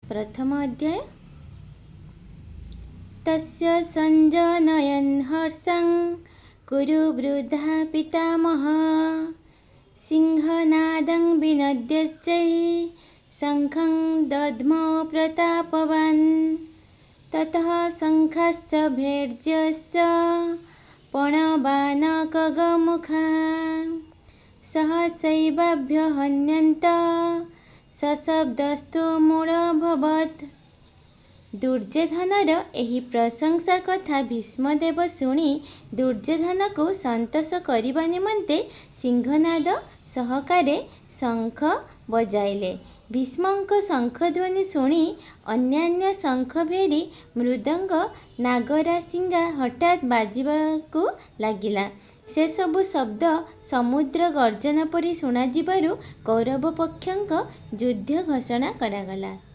प्रथम अध्याय। तस्य संजनयन् हर्षं कुरु वृद्धा पितामह सिंहनादं विनद्यश्चै शङ्खं दद्मो प्रतापवान्। ततः शङ्खश्च भैर्यश्च पणवानकगमुखा सहसैवाभ्यहन्यन्त सशब्दस्तु मूढभवत्। दुर्योधनर एही प्रशंसा कथा भीष्मदेव शुणी दुर्योधन को संतोष करने निमंते सिंहनाद सहकारे शंख बजाइले। भीष्मंक शंखध्वनि शुणी अन्यान्य शंख भेरी मृदंग नागरा सिंगा हठात बाजिबाकू लागिला। से सबु शब्द समुद्र गर्जन परी शुणाजिबारु कौरव पक्षंक युद्ध घोषणा करागला।